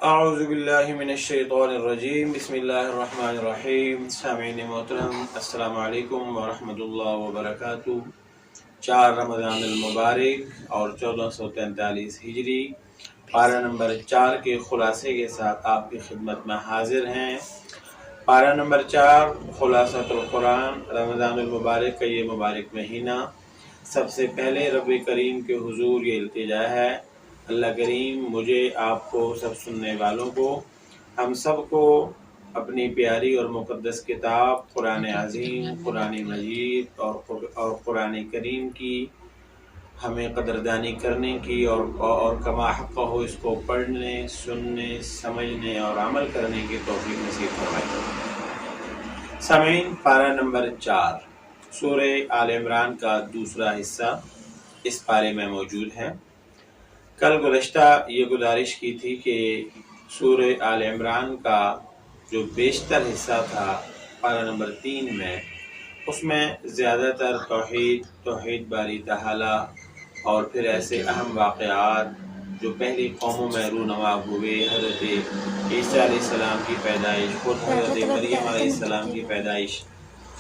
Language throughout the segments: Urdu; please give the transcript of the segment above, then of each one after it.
اعوذ باللہ من الشیطان الرجیم، بسم اللہ الرحمن الرحیم۔ سامعین محترم، السلام علیکم ورحمۃ اللہ وبرکاتہ۔ 4 رمضان المبارک اور 1443 ہجری، پارہ نمبر 4 کے خلاصے کے ساتھ آپ کی خدمت میں حاضر ہیں۔ پارہ نمبر 4، خلاصۃ القرآن، رمضان المبارک کا یہ مبارک مہینہ۔ سب سے پہلے رب کریم کے حضور یہ التجا ہے، اللہ کریم مجھے، آپ کو، سب سننے والوں کو، ہم سب کو اپنی پیاری اور مقدس کتاب قرآن عظیم، قرآن مجید اور قرآن کریم کی ہمیں قدردانی کرنے کی اور کما حق ہو اس کو پڑھنے، سننے، سمجھنے اور عمل کرنے کی توفیق نصیب فرمائے۔ سامعین، پارہ نمبر 4 سورہ آل عمران کا دوسرا حصہ اس پارے میں موجود ہے۔ کل گزشتہ یہ گزارش کی تھی کہ سورہ آل عمران کا جو بیشتر حصہ تھا پارہ نمبر 3 میں، اس میں زیادہ تر توحید باری تعالی اور پھر ایسے اہم واقعات جو پہلی قوموں میں رونما ہوئے، حضرت عیسیٰ علیہ السلام کی پیدائش، خود حضرت مریم علیہ السلام کی پیدائش،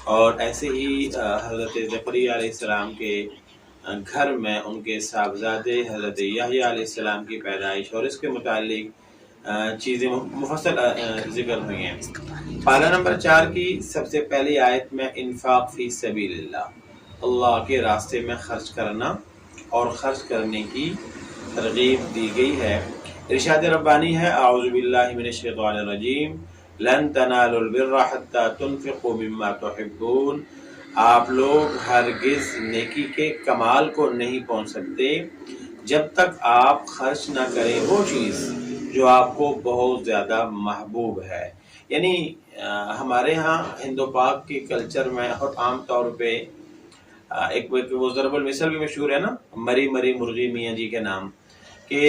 اور ایسے ہی حضرت زکریا علیہ السلام کے گھر میں ان کے صاحبزادے حضرت یحییٰ علیہ السلام کی پیدائش اور اس کے متعلق چیزیں مفصل ذکر ہوئی ہیں۔ پارہ نمبر 4 کی سب سے پہلی آیت میں انفاق فی سبیل اللہ کے راستے میں خرچ کرنا اور خرچ کرنے کی ترغیب دی گئی ہے۔ ارشاد ربانی ہے، اعوذ باللہ من الشیطان الرجیم، لن تنالوا البر حتی تنفقوا مما تحبون، آپ لوگ ہرگز نیکی کے کمال کو نہیں پہنچ سکتے جب تک آپ خرچ نہ کریں وہ چیز جو آپ کو بہت زیادہ محبوب ہے۔ یعنی ہمارے ہاں ہند و پاک کے کلچر میں اور عام طور پہ ایک وہ ضرب المثل بھی مشہور ہے نا، مری مری مرغی میاں جی کے نام، کہ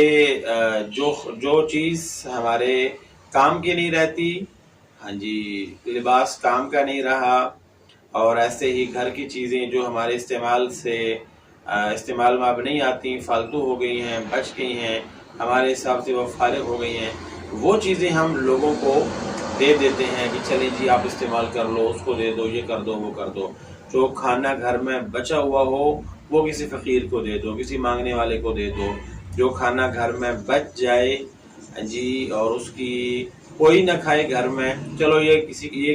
جو چیز ہمارے کام کی نہیں رہتی، ہاں جی، لباس کام کا نہیں رہا، اور ایسے ہی گھر کی چیزیں جو ہمارے استعمال میں اب نہیں آتی، فالتو ہو گئی ہیں، بچ گئی ہیں، ہمارے حساب سے وہ فارغ ہو گئی ہیں، وہ چیزیں ہم لوگوں کو دے دیتے ہیں کہ چلیں جی آپ استعمال کر لو، اس کو دے دو، یہ کر دو، وہ کر دو۔ جو کھانا گھر میں بچا ہوا ہو وہ کسی فقیر کو دے دو، کسی مانگنے والے کو دے دو۔ جو کھانا گھر میں بچ جائے جی اور اس کی کوئی نہ کھائے گھر میں، چلو یہ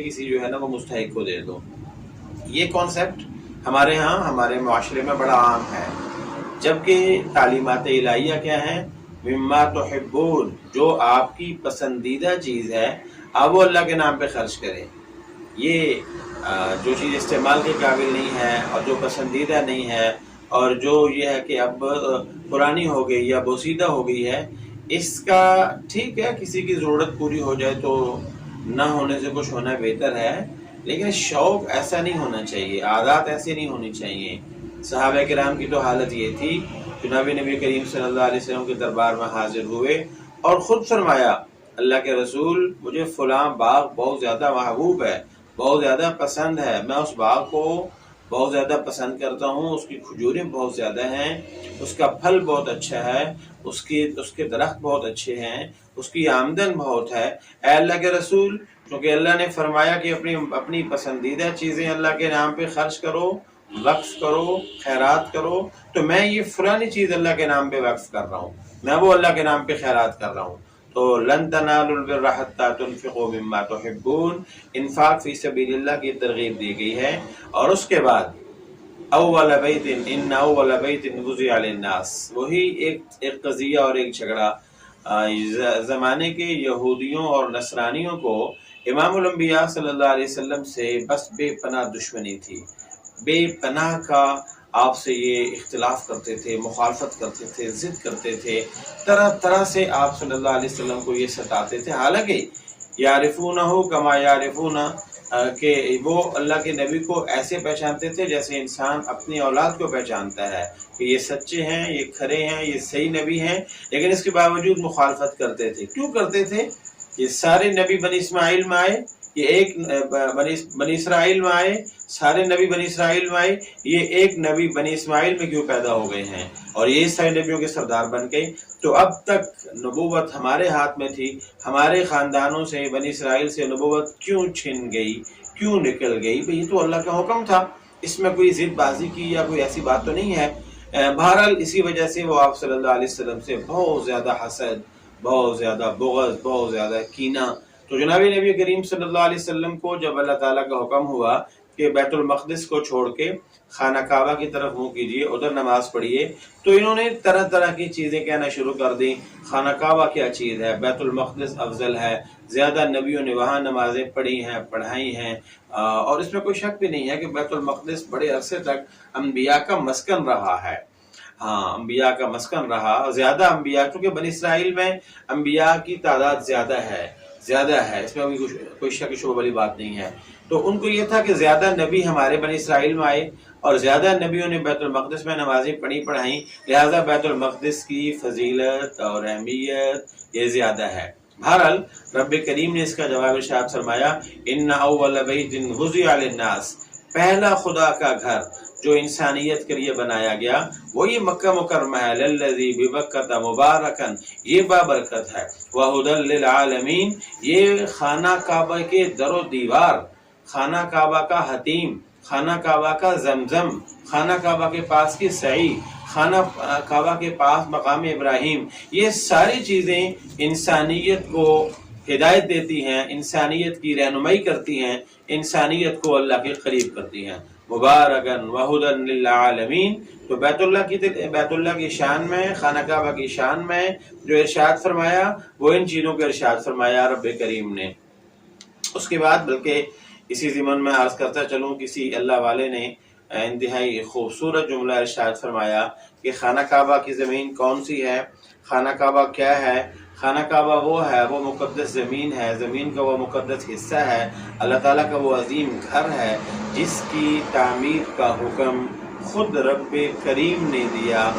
کسی جو ہے نا وہ مستحق کو دے دو۔ یہ کانسیپٹ ہمارے ہاں ہمارے معاشرے میں بڑا عام ہے، جبکہ تعلیمات الہیہ کیا ہیں؟ مما تحبون، جو آپ کی پسندیدہ چیز ہے آپ وہ اللہ کے نام پہ خرچ کریں۔ یہ جو چیز استعمال کے قابل نہیں ہے اور جو پسندیدہ نہیں ہے اور جو یہ ہے کہ اب پرانی ہو گئی یا بوسیدہ ہو گئی ہے، اس کا ٹھیک ہے کسی کی ضرورت پوری ہو جائے تو نہ ہونے سے کچھ ہونا بہتر ہے، لیکن شوق ایسا نہیں ہونا چاہیے، عادات ایسے نہیں ہونی چاہیے۔ صحابہ کرام کی تو حالت یہ تھی، جناب نبی کریم صلی اللہ علیہ وسلم کے دربار میں حاضر ہوئے اور خود فرمایا، اللہ کے رسول مجھے فلاں باغ بہت زیادہ محبوب ہے، بہت زیادہ پسند ہے، میں اس باغ کو بہت زیادہ پسند کرتا ہوں، اس کی کھجوریں بہت زیادہ ہیں، اس کا پھل بہت اچھا ہے، اس کے درخت بہت اچھے ہیں، اس کی آمدن بہت ہے، اے اللہ کے رسول، کیونکہ اللہ نے فرمایا کہ اپنی پسندیدہ چیزیں اللہ کے نام پہ خرچ کرو، وقف کرو، خیرات کرو، تو میں یہ فلانی چیز اللہ کے نام پہ وقف کر رہا ہوں، میں وہ اللہ کے نام پہ خیرات کر رہا ہوں۔ تو لن تنالوا البر حتی تنفقوا مما تحبون، انفاق فی سبیل اللہ کی ترغیب دی گئی ہے۔ اور اس کے بعد اول بیت ان اول بیت وضع للناس، وہی ایک قضیہ اور ایک جھگڑا زمانے کے یہودیوں اور نصرانیوں کو امام الانبیاء صلی اللہ علیہ وسلم سے بس بے پناہ دشمنی تھی، بے پناہ کا آپ سے یہ اختلاف کرتے تھے، مخالفت کرتے تھے، ضد کرتے تھے، طرح طرح سے آپ صلی اللہ علیہ وسلم کو یہ ستاتے تھے، حالانکہ یعرفونہ کما یعرفون، کہ وہ اللہ کے نبی کو ایسے پہچانتے تھے جیسے انسان اپنی اولاد کو پہچانتا ہے کہ یہ سچے ہیں، یہ کھرے ہیں، یہ صحیح نبی ہیں، لیکن اس کے باوجود مخالفت کرتے تھے۔ کیوں کرتے تھے؟ یہ سارے نبی بنی اسماعیل میں آئے، یہ ایک بنی اسرائیل میں آئے، سارے نبی بنی اسرائیل میں آئے، یہ ایک نبی بنی اسماعیل میں کیوں پیدا ہو گئے ہیں اور یہ سارے نبیوں کے سردار بن گئے؟ تو اب تک نبوت ہمارے ہاتھ میں تھی، ہمارے خاندانوں سے بنی اسرائیل سے نبوت کیوں چھن گئی، کیوں نکل گئی؟ بھئی یہ تو اللہ کا حکم تھا، اس میں کوئی ضد بازی کی یا کوئی ایسی بات تو نہیں ہے۔ بہرحال اسی وجہ سے وہ آپ صلی اللہ علیہ وسلم سے بہت زیادہ حسد، بہت زیادہ بغض، بہت زیادہ کینہ۔ تو جناب نبی کریم صلی اللہ علیہ وسلم کو جب اللہ تعالیٰ کا حکم ہوا کہ بیت المقدس کو چھوڑ کے خانہ کعبہ کی طرف منہ کیجیے، ادھر نماز پڑھیے، تو انہوں نے طرح طرح کی چیزیں کہنا شروع کر دی۔ خانہ کعبہ کیا چیز ہے، بیت المقدس افضل ہے، زیادہ نبیوں نے وہاں نمازیں پڑھی ہیں، پڑھائی ہیں، اور اس میں کوئی شک بھی نہیں ہے کہ بیت المقدس بڑے عرصے تک انبیاء کا مسکن رہا ہے۔ ہاں، انبیاء کا مسکن رہا، زیادہ انبیاء، کیونکہ بنی اسرائیل میں انبیاء کی تعداد زیادہ ہے، اس میں بھی کوئی شک شبہ والی بات نہیں ہے۔ تو ان کو یہ تھا کہ زیادہ نبی ہمارے بنی اسرائیل میں آئے اور زیادہ نبیوں نے بیت المقدس میں نمازیں پڑھائیں، لہذا بیت المقدس کی فضیلت اور اہمیت یہ زیادہ ہے۔ بہرحال رب کریم نے اس کا جواب ارشاد فرمایا، ان اول بیت وضع للناس، پہلا خدا کا گھر جو انسانیت کے لیے بنایا گیا وہی مکہ مکرمہ ہے، للذی ببکۃ مبارکا، یہ بابرکت ہے، وہدی للعالمین، یہ خانہ کعبہ کے در و دیوار، خانہ کعبہ کا حتیم، خانہ کعبہ کا زمزم، خانہ کعبہ کے پاس کی سعی، خانہ کعبہ کے پاس مقام ابراہیم، یہ ساری چیزیں انسانیت کو ہدایت دیتی ہیں، انسانیت کی رہنمائی کرتی ہیں، انسانیت کو اللہ کے قریب کرتی ہیں۔ مبارکن وہدن للعالمین، تو بیت اللہ کی شان میں، خانہ کعبہ کی شان میں جو ارشاد فرمایا وہ ان چیزوں کا ارشاد فرمایا رب کریم نے۔ اس کے بعد بلکہ اسی ضمن میں عرض کرتا چلوں، کسی اللہ والے نے انتہائی خوبصورت جملہ ارشاد فرمایا کہ خانہ کعبہ کی زمین کون سی ہے، خانہ کعبہ کیا ہے؟ خانہ کعبہ وہ ہے، وہ مقدس زمین ہے، زمین کا وہ مقدس حصہ ہے، اللہ تعالیٰ کا وہ عظیم گھر ہے جس کی تعمیر کا حکم خود رب کریم نے دیا،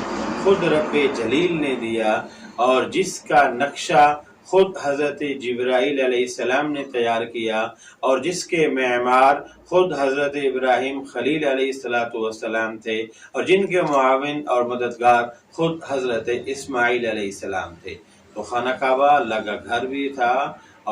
خود رب جلیل نے دیا، اور جس کا نقشہ خود حضرت جبرائیل علیہ السلام نے تیار کیا، اور جس کے معمار خود حضرت ابراہیم خلیل علیہ السلام تھے، اور جن کے معاون اور مددگار خود حضرت اسماعیل علیہ السلام تھے۔ تو خانہ کعبہ اللہ کا گھر بھی تھا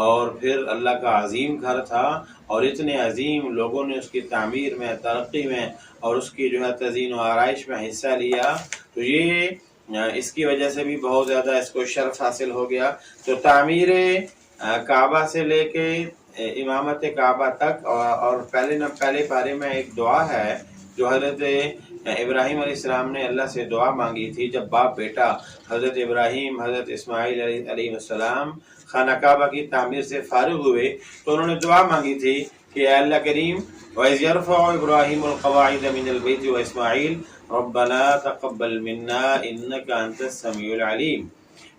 اور پھر اللہ کا عظیم گھر تھا، اور اتنے عظیم لوگوں نے اس کی تعمیر میں، ترقی میں اور اس کی جو ہے تزئین و آرائش میں حصہ لیا، تو یہ اس کی وجہ سے بھی بہت زیادہ اس کو شرف حاصل ہو گیا۔ تو تعمیر کعبہ سے لے کے امامت کعبہ تک، اور پہلے پارے میں ایک دعا ہے جو حضرت ابراہیم علیہ السلام نے اللہ سے دعا مانگی تھی جب باپ بیٹا حضرت ابراہیم، حضرت اسماعیل علیہ السلام خانہ کعبہ کی تعمیر سے فارغ ہوئے، تو انہوں نے دعا مانگی تھی کہ اے اللہ کریم، وَإِذْ يَرْفَعُ إِبْرَاهِيمُ الْقَوَاعِدَ مِنَ الْبَيْتِ وَإِسْمَاعِيلُ رَبَّنَا تَقَبَّلْ مِنَّا إِنَّكَ أَنْتَ السَّمِيعُ الْعَلِيمُ،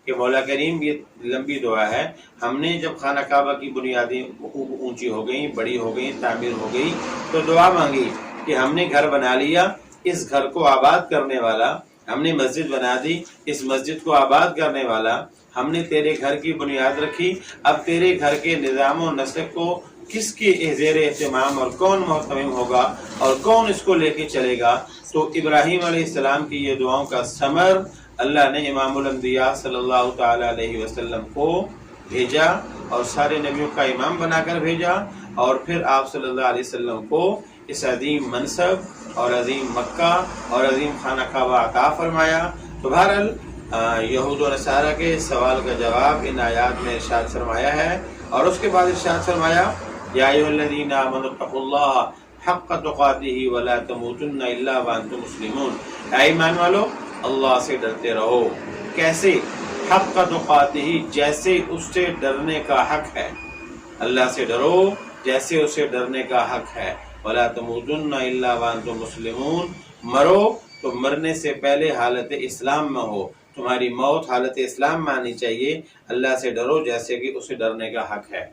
کہ مولا کریم، یہ لمبی دعا ہے، ہم نے جب خانہ کعبہ کی بنیادیں اونچی ہو گئیں، بڑی ہو گئیں، تعمیر ہو گئی، تو دعا مانگی کہ ہم نے گھر بنا لیا، اس گھر کو آباد کرنے والا، ہم نے مسجد بنا دی، اس مسجد کو آباد کرنے والا، ہم نے تیرے گھر کی بنیاد رکھی، اب تیرے گھر کے نظام و نسق کو کس کی زیر اہتمام اور کون محتمم ہوگا اور کون اس کو لے کے چلے گا؟ تو ابراہیم علیہ السلام کی یہ دعاؤں کا ثمر اللہ نے امام الانبیاء صلی اللہ تعالی علیہ وسلم کو بھیجا، اور سارے نبیوں کا امام بنا کر بھیجا، اور پھر آپ صلی اللہ علیہ وسلم کو اس عظیم منصب اور عظیم مکہ اور عظیم خانہ کعبہ عطا فرمایا۔ تو بہرحال یہود و نصارہ کے سوال کا جواب ان آیات میں ارشاد فرمایا ہے، اور اس کے بعد ارشاد فرمایا، یا ایھا الذین آمنوا اتقوا اللہ حق تقاتہ ولا تموتن الا وانتم مسلمون، اے ایمان والو اللہ سے ڈرتے رہو۔ کیسے؟ حق تقاتہ، جیسے اس سے ڈرنے کا حق ہے، اللہ سے ڈرو جیسے اسے ڈرنے کا حق ہے۔ ولا تموتن الا وانتم مسلمون، مرو تو مرنے سے پہلے حالت اسلام میں ہو، تمہاری موت حالت اسلام میں آنی چاہیے، اللہ سے ڈرو جیسے کہ اسے ڈرنے کا حق ہے۔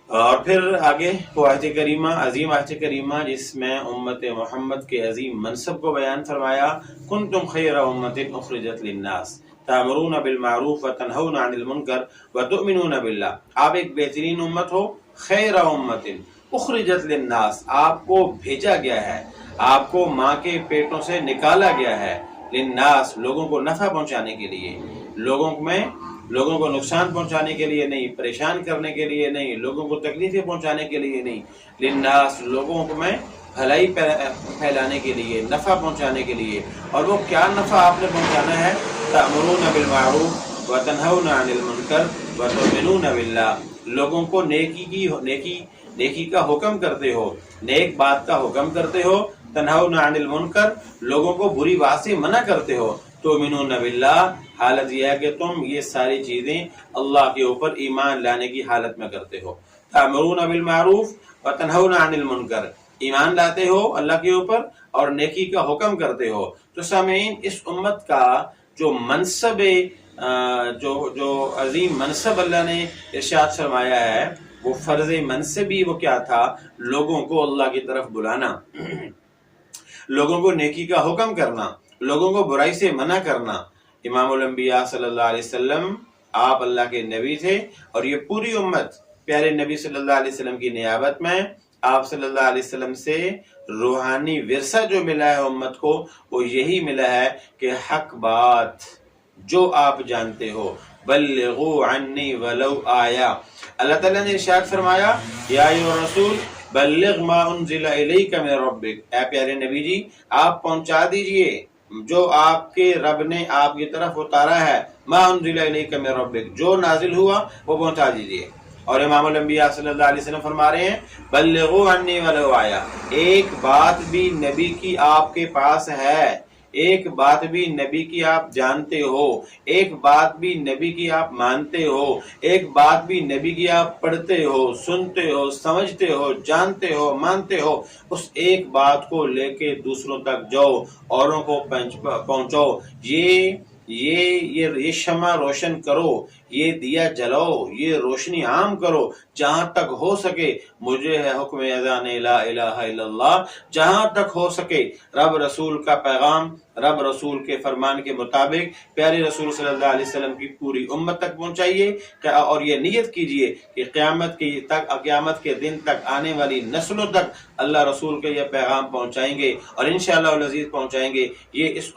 اور پھر آگے وہ آیت کریمہ، عظیم آیت کریمہ، جس میں امت محمد کے عظیم منصب کو بیان فرمایا، کنتم خیر امت اخرجت للناس تأمرون بالمعروف وتنہون عن المنکر وتؤمنون باللہ، آپ ایک بہترین امت ہو خیر امت اخرجت للناس، آپ کو بھیجا گیا ہے، آپ کو ماں کے پیٹوں سے نکالا گیا ہے، للناس لوگوں کو نفع پہنچانے کے لیے، لوگوں کو نقصان پہنچانے کے لیے نہیں، پریشان کرنے کے لیے نہیں، لوگوں کو تکلیفیں پہنچانے کے لیے نہیں، للناس لوگوں کو میں بھلائی پھیلانے کے لیے، نفع پہنچانے کے لیے۔ اور وہ کیا نفع آپ نے پہنچانا ہے؟ تأمرون بالمعروف وتنہون عن المنکر وتؤمنون باللہ، لوگوں کو نیکی کا حکم کرتے ہو، نیک بات کا حکم کرتے ہو، تنہون عن المنکر لوگوں کو بری بات سے منع کرتے ہو، تؤمنون باللہ حالت یہ ہے کہ تم یہ ساری چیزیں اللہ کے اوپر ایمان لانے کی حالت میں کرتے ہو۔ تأمرون بالمعروف وتنہون عن المنکر، ایمان لاتے ہو اللہ کے اوپر اور نیکی کا حکم کرتے ہو۔ تو سامعین، اس امت کا جو منصب جو عظیم منصب اللہ نے ارشاد فرمایا ہے، وہ فرض منصبی وہ کیا تھا؟ لوگوں کو اللہ کی طرف بلانا، لوگوں کو نیکی کا حکم کرنا، لوگوں کو برائی سے منع کرنا۔ امام الانبیاء صلی اللہ علیہ وسلم آپ اللہ کے نبی تھے، اور یہ پوری امت پیارے نبی صلی اللہ علیہ وسلم کی نیابت میں آپ صلی اللہ علیہ وسلم سے روحانی ورثہ جو ملا ہے امت کو، وہ یہی ملا ہے کہ حق بات جو آپ جانتے ہو، بلغوا عنی ولو آیا۔ اللہ تعالیٰ نے ارشاد فرمایا، یا ایھا الرسول بلغ ما انزل الیک من ربک، اے پیارے نبی جی آپ پہنچا دیجئے جو آپ کے رب نے آپ کی طرف اتارا ہے، ما انزل الیک من ربک، جو نازل ہوا وہ پہنچا دیجئے۔ اور امام الانبیاء صلی اللہ علیہ وسلم فرما رہے ہیں، بلغوا عنی ولو آیا، ایک بات بھی نبی کی آپ کے پاس ہے، ایک بات بھی نبی کی آپ جانتے ہو، ایک بات بھی نبی کی آپ مانتے ہو، ایک بات بھی نبی کی آپ پڑھتے ہو، سنتے ہو، سمجھتے ہو، جانتے ہو، مانتے ہو، اس ایک بات کو لے کے دوسروں تک جاؤ، اوروں کو پہنچاؤ، یہ شمع روشن کرو، یہ دیا جلاؤ، یہ روشنی عام کرو، جہاں تک ہو سکے مجھے ہے حکم اذان لا الہ الا اللہ، جہاں تک ہو سکے رب رسول کا پیغام رب رسول کے فرمان کے مطابق پیارے رسول صلی اللہ علیہ وسلم کی پوری امت تک پہنچائیے، اور یہ نیت کیجئے کہ قیامت کے دن تک آنے والی نسلوں تک اللہ رسول کے یہ پیغام پہنچائیں گے، اور انشاءاللہ العزیز پہنچائیں گے۔ یہ اس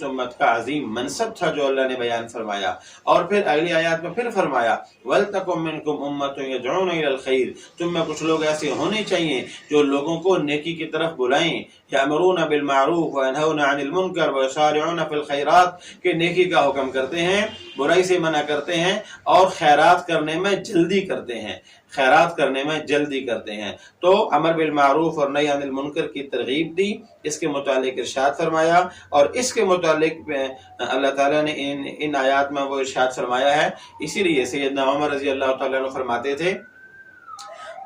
امت کا عظیم منصب تھا جو اللہ نے بیان فرمایا۔ اور پھر اگلی آیات میں پھر فرمایا، وَلْتَكُن مِّنكُمْ أُمَّةٌ يَدْعُونَ إِلَى الْخَيْرِ، تم میں کچھ لوگ ایسے ہونے چاہیے جو لوگوں کو نیکی کی طرف بلائیں، يَأْمُرُونَ بِالْمَعْرُوفِ وَيَنْهَوْنَ عَنِ الْمُنكَرِ وَيُسَارِعُونَ فِي الْخَيْرَاتِ، کہ نیکی کا حکم کرتے ہیں، برائی سے منع کرتے ہیں، اور خیرات کرنے میں جلدی کرتے ہیں، خیرات کرنے میں جلدی کرتے ہیں۔ تو امر بالمعروف اور نہی عن المنکر کی ترغیب دی، اس کے متعلق ارشاد فرمایا، اور اس کے متعلق اللہ تعالیٰ نے ان آیات میں وہ ارشاد فرمایا ہے۔ اسی لیے سیدنا عمر رضی اللہ تعالیٰ عنہ فرماتے تھے،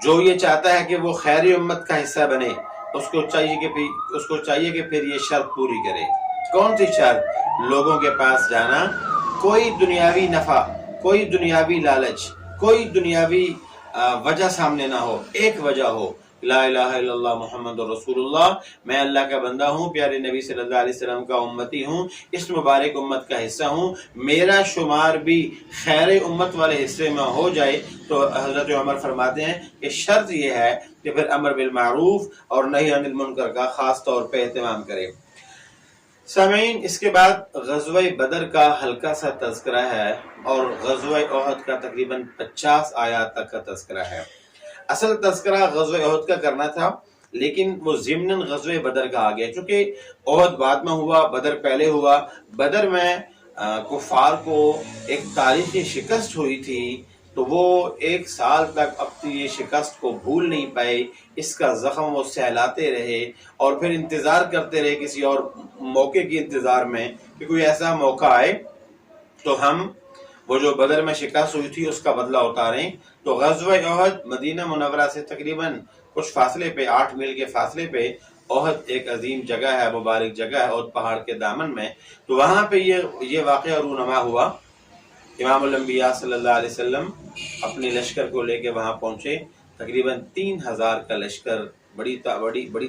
جو یہ چاہتا ہے کہ وہ خیر امت کا حصہ بنے، اس کو چاہیے کہ پھر یہ شرط پوری کرے۔ کون سی شرط؟ لوگوں کے پاس جانا، کوئی دنیاوی نفع، کوئی دنیاوی لالچ، کوئی دنیاوی وجہ سامنے نہ ہو، ایک وجہ ہو، لا الہ الا اللہ محمد رسول اللہ، میں اللہ کا بندہ ہوں، پیارے نبی صلی اللہ علیہ وسلم کا امتی ہوں، اس مبارک امت کا حصہ ہوں، میرا شمار بھی خیر امت والے حصے میں ہو جائے۔ تو حضرت عمر فرماتے ہیں کہ شرط یہ ہے کہ پھر امر بالمعروف اور نہی عن المنکر کا خاص طور پہ اہتمام کرے۔ سامعین، اس کے بعد غزوہ بدر کا ہلکا سا تذکرہ ہے، اور غزوہ احد کا تقریباً 50 آیات تک کا تذکرہ ہے۔ اصل تذکرہ غزوہ احد کا کرنا تھا، لیکن وہ ضمناً غزوہ بدر کا آ گیا، چونکہ احد بعد میں ہوا، بدر پہلے ہوا۔ بدر میں کفار کو ایک تاریخی شکست ہوئی تھی، تو وہ 1 سال تک اپنی یہ شکست کو بھول نہیں پائے، اس کا زخم وہ سہلاتے رہے، اور پھر انتظار کرتے رہے کسی اور موقع کی انتظار میں کہ کوئی ایسا موقع آئے تو ہم وہ جو بدر میں شکست ہوئی تھی اس کا بدلہ اتاریں۔ تو غزوہ احد مدینہ منورہ سے تقریباً کچھ فاصلے پہ، 8 میل کے فاصلے پہ احد ایک عظیم جگہ ہے، مبارک جگہ ہے، احد پہاڑ کے دامن میں۔ تو وہاں پہ یہ واقعہ رونما ہوا۔ امام الانبیاء صلی اللہ علیہ وسلم اپنے لشکر کو لے کے وہاں پہنچے، تقریباً 3000 کا لشکر، بڑی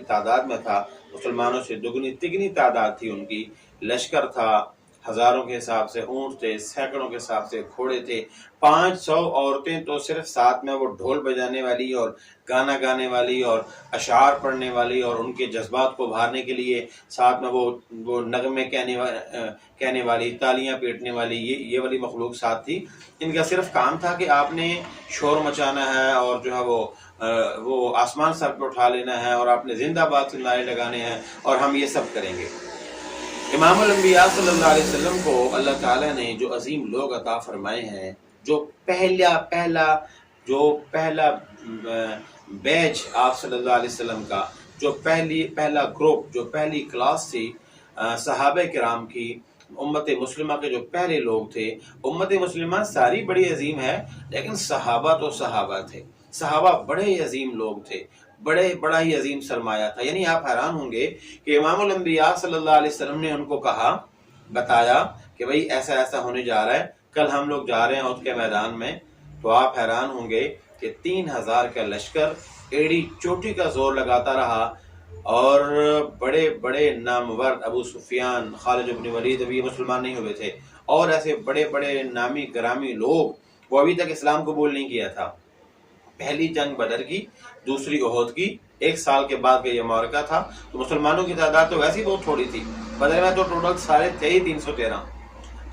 تعداد میں تھا، مسلمانوں سے دگنی تگنی تعداد تھی ان کی، لشکر تھا، ہزاروں کے حساب سے اونٹ تھے، سینکڑوں کے حساب سے گھوڑے تھے، 500 عورتیں تو صرف ساتھ میں وہ ڈھول بجانے والی اور گانا گانے والی اور اشعار پڑھنے والی اور ان کے جذبات کو ابھارنے کے لیے ساتھ میں وہ نغمے کہنے والی، تالیاں پیٹنے والی، یہ والی مخلوق ساتھ تھی۔ ان کا صرف کام تھا کہ آپ نے شور مچانا ہے اور جو ہے وہ آسمان سر پہ اٹھا لینا ہے اور آپ نے زندہ باد سے نعرے لگانے ہیں اور ہم یہ سب کریں گے۔ امام الانبیاء صلی اللہ علیہ وسلم کو اللہ تعالیٰ نے جو عظیم لوگ عطا فرمائے ہیں، جو پہلا بیچ آپ صلی اللہ علیہ وسلم کا، جو پہلا گروپ، جو پہلی کلاس تھی صحابہ کرام کی، امت مسلمہ کے جو پہلے لوگ تھے۔ امت مسلمہ ساری بڑی عظیم ہے، لیکن صحابہ تو صحابہ تھے، صحابہ بڑے ہی عظیم لوگ تھے، بڑا ہی عظیم سرمایہ تھا۔ یعنی آپ حیران ہوں گے کہ امام الانبیاء صلی اللہ علیہ وسلم نے ان کو بتایا کہ بھئی ایسا ایسا ہونے جا رہا ہے، کل ہم لوگ جا رہے ہیں احد کے میدان میں، تو آپ حیران ہوں گے کہ 3000 کا لشکر ایڑی چوٹی کا زور لگاتا رہا اور بڑے بڑے نامور ابو سفیان، خالد بن ولید ابھی مسلمان نہیں ہوئے تھے، اور ایسے بڑے بڑے نامی گرامی لوگ، وہ ابھی تک اسلام قبول نہیں کیا تھا۔ پہلی جنگ بدر کی، دوسری احد کی، 1 سال کے بعد کا یہ معرکہ تھا، تو مسلمانوں کی تعداد تو ویسی بہت تھوڑی تھی، بدر میں تو ٹوٹل سارے تھے ہی 313،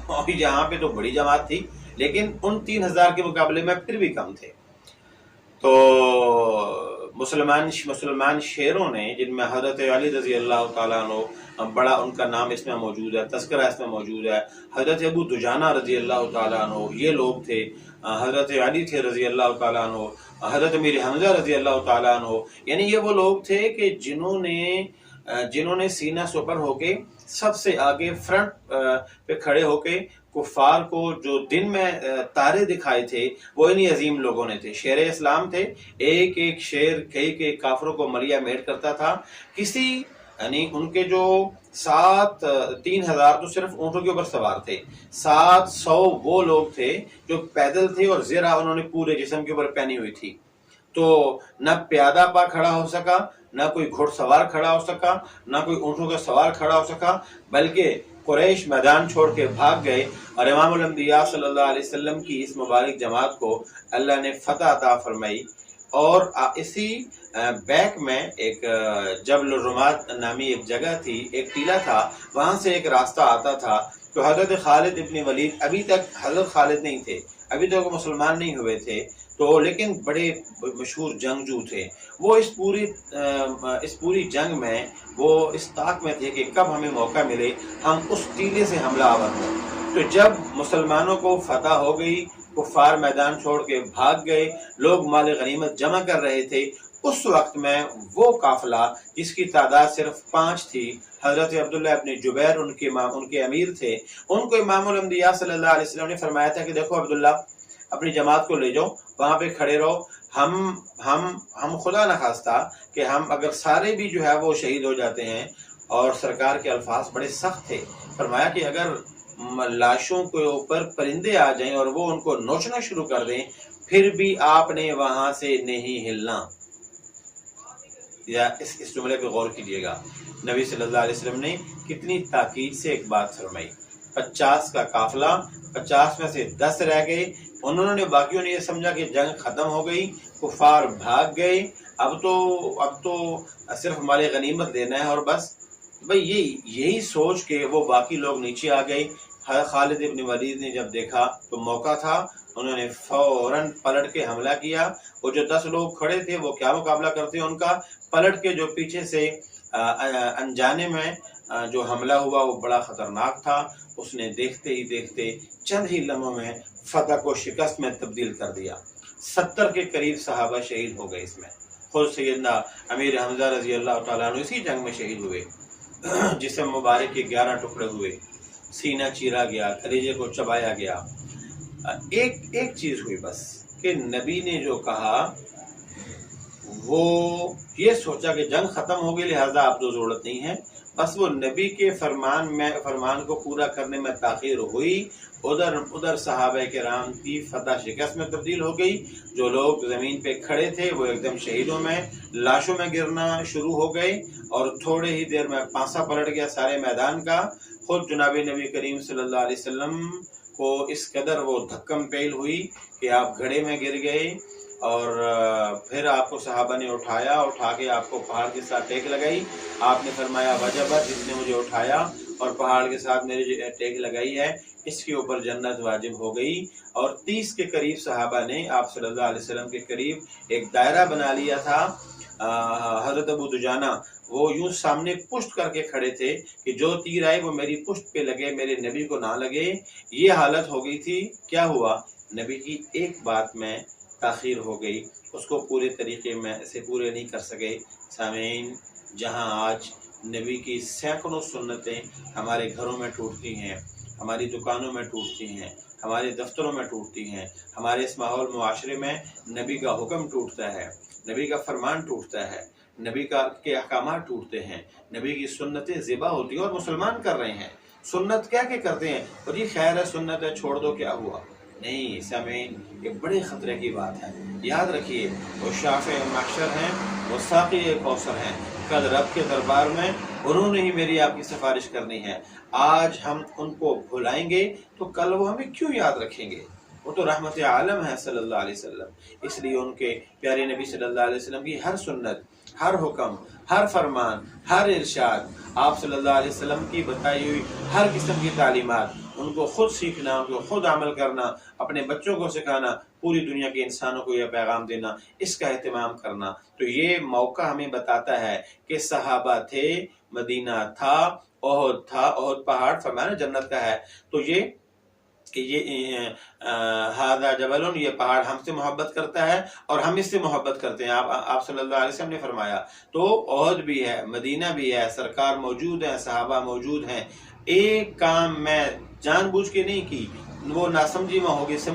اور یہاں پہ تو بڑی جماعت تھی، لیکن ان 3000 کے مقابلے میں پھر بھی کم تھے۔ تو مسلمان شیروں نے، جن میں حضرت علی رضی اللہ تعالیٰ عنہ بڑا ان کا نام اس میں موجود ہے، تذکرہ اس میں موجود ہے، حضرت ابو دجانہ رضی اللہ تعالیٰ عنہ یہ لوگ تھے، حضرت علی تھے رضی اللہ تعالیٰ عنہ، حضرت امیر حمزہ رضی اللہ تعالیٰ عنہ، یعنی یہ وہ لوگ تھے کہ جنہوں نے سینہ سپر ہو کے سب سے آگے فرنٹ پہ کھڑے ہو کے کفار کو جو دن میں تارے دکھائے تھے، وہ انہی عظیم لوگوں نے تھے، شیر اسلام تھے۔ ایک ایک شیر کئی کافروں کو مریا میٹ کرتا تھا۔ یعنی ان کے جو 3000 تو صرف اونٹوں کے اوپر سوار تھے، 700 وہ لوگ تھے جو پیدل تھے اور زرہ انہوں نے پورے جسم کے اوپر پہنی ہوئی تھی۔ تو نہ پیادہ پا کھڑا ہو سکا، نہ کوئی گھڑ سوار کھڑا ہو سکا، نہ کوئی اونٹوں کا سوار کھڑا ہو سکا، بلکہ قریش میدان چھوڑ کے بھاگ گئے، اور امام الانبیاء صلی اللہ علیہ وسلم کی اس مبارک جماعت کو اللہ نے فتح عطا فرمائی۔ اور اسی بیک میں ایک جبل الرمات نامی ایک جگہ تھی، ایک ٹیلا تھا، وہاں سے ایک راستہ آتا تھا۔ تو حضرت خالد ابن ولید، ابھی تک حضرت خالد نہیں تھے، ابھی تک وہ مسلمان نہیں ہوئے تھے، تو لیکن بڑے مشہور جنگجو تھے، وہ اس پوری جنگ میں وہ اس طاق میں تھے کہ کب ہمیں موقع ملے ہم اس ٹیلے سے حملہ آور ہوں۔ تو جب مسلمانوں کو فتح ہو گئی، کفار میدان چھوڑ کے بھاگ گئے، لوگ مال غنیمت جمع کر رہے تھے، اس وقت میں وہ قافلہ جس کی تعداد صرف 5 تھی، حضرت عبداللہ ابن جبیر ان کے امیر تھے، ان کو امام الانبیاء صلی اللہ علیہ وسلم نے فرمایا تھا کہ دیکھو عبداللہ، اپنی جماعت کو لے جاؤ، وہاں پہ کھڑے رہو، ہم خدا نخواستہ کہ ہم اگر سارے بھی جو ہے وہ شہید ہو جاتے ہیں، اور سرکار کے الفاظ بڑے سخت تھے، فرمایا کہ اگر لاشوں کے اوپر پرندے آ جائیں اور وہ ان کو نوچنا شروع کر دیں، پھر بھی آپ نے وہاں سے نہیں ہلنا۔ یا اس جملے پہ غور کیجیے گا، نبی صلی اللہ علیہ وسلم نے کتنی تاکید سے ایک بات فرمائی۔ 50 کا قافلہ، 50 میں سے 10 رہ گئے، انہوں نے باقیوں نے یہ سمجھا کہ جنگ ختم ہو گئی، کفار بھاگ گئے، اب تو صرف مال غنیمت لینا ہے اور بس۔ بھئی یہی سوچ کے وہ باقی لوگ نیچے آ گئے۔ خالد ابن ولید نے جب دیکھا تو موقع تھا، انہوں نے فوراً پلٹ کے حملہ کیا۔ وہ جو 10 لوگ کھڑے تھے وہ کیا مقابلہ کرتے ان کا، پلٹ کے جو پیچھے سے انجانے میں جو حملہ ہوا وہ بڑا خطرناک تھا۔ اس نے دیکھتے ہی دیکھتے چند ہی لمحوں میں فتح کو شکست میں تبدیل کر دیا۔ 70 کے قریب صحابہ شہید ہو گئے اس میں، خود سیدنا امیر حمزہ رضی اللہ تعالیٰ عنہ اسی جنگ میں شہید ہوئے، جسم مبارک کے 11 ٹکڑے ہوئے، سینہ چیرا گیا، کلیجے کو چبایا گیا۔ ایک چیز ہوئی بس کہ نبی نے جو کہا، وہ یہ سوچا کہ جنگ ختم ہو گئی لہذا اب تو ضرورت نہیں ہے، بس وہ نبی کے فرمان کو پورا کرنے میں تاخیر ہوئی، ادھر صحابہ کرام کی فتح شکست میں تبدیل ہو گئی۔ جو لوگ زمین پہ کھڑے تھے وہ ایک دم شہیدوں میں، لاشوں میں گرنا شروع ہو گئے، اور تھوڑے ہی دیر میں پانسا پلٹ گیا سارے میدان کا۔ خود جناب نبی کریم صلی اللہ علیہ وسلم کو اس قدر وہ دھکم پیل ہوئی کہ آپ گھڑے میں گر گئے، اور پھر آپ کو صحابہ نے اٹھا کے آپ کو پہاڑ کے ساتھ ٹیک لگائی۔ آپ نے فرمایا وجبت، جس نے مجھے اٹھایا اور پہاڑ کے ساتھ میرے ٹیک لگائی ہے، اس کے اوپر جنت واجب ہو گئی۔ اور 30 کے قریب صحابہ نے آپ صلی اللہ علیہ وسلم کے قریب ایک دائرہ بنا لیا تھا۔ حضرت ابو دجانہ وہ یوں سامنے پشت کر کے کھڑے تھے کہ جو تیر آئے وہ میری پشت پہ لگے، میرے نبی کو نہ لگے۔ یہ حالت ہو گئی تھی۔ کیا ہوا؟ نبی کی ایک بات میں تاخیر ہو گئی، اس کو پورے طریقے میں سے پورے نہیں کر سکے۔ سامعین، جہاں آج نبی کی سینکڑوں سنتیں ہمارے گھروں میں ٹوٹتی ہیں، ہماری دکانوں میں ٹوٹتی ہیں، ہمارے دفتروں میں ٹوٹتی ہیں، ہمارے اس ماحول معاشرے میں نبی کا حکم ٹوٹتا ہے، نبی کا فرمان ٹوٹتا ہے، نبی کے احکامات ٹوٹتے ہیں، نبی کی سنتیں ذبح ہوتی ہیں اور مسلمان کر رہے ہیں۔ سنت کیا کہ کرتے ہیں، اور یہ خیر ہے، سنت ہے، چھوڑ دو، کیا ہوا؟ نہیں سامعین، یہ بڑے خطرے کی بات ہے۔ یاد رکھیے، وہ شافع محشر ہیں، وہ ساقی کوثر ہیں، کل رب کے دربار میں انہوں نے ہی میری آپ کی سفارش کرنی ہے۔ آج ہم ان کو بھلائیں گے تو کل وہ ہمیں کیوں یاد رکھیں گے؟ وہ تو رحمت عالم ہے صلی اللہ علیہ وسلم۔ اس لیے ان کے پیارے نبی صلی اللہ علیہ وسلم کی ہر سنت، ہر حکم، ہر فرمان، ہر ارشاد، آپ صلی اللہ علیہ وسلم کی بتائی ہوئی ہر قسم کی تعلیمات، ان کو خود سیکھنا، ان کو خود عمل کرنا، اپنے بچوں کو سکھانا، پوری دنیا کے انسانوں کو یہ پیغام دینا، اس کا اہتمام کرنا۔ تو یہ موقع ہمیں بتاتا ہے کہ صحابہ تھے، مدینہ تھا، احد تھا، احد پہاڑ فرمایا جنت کا ہے، تو یہ کہ یہ ہذا جبل، یہ پہاڑ ہم سے محبت کرتا ہے اور ہم اس سے محبت کرتے ہیں، آپ صلی اللہ علیہ وسلم نے فرمایا۔ تو احد بھی ہے، مدینہ بھی ہے، سرکار موجود ہیں، صحابہ موجود ہیں۔ ایک کام میں جان بوجھ کے نہیں کی، وہ ناسمجھی میں ہوگی، سمجھ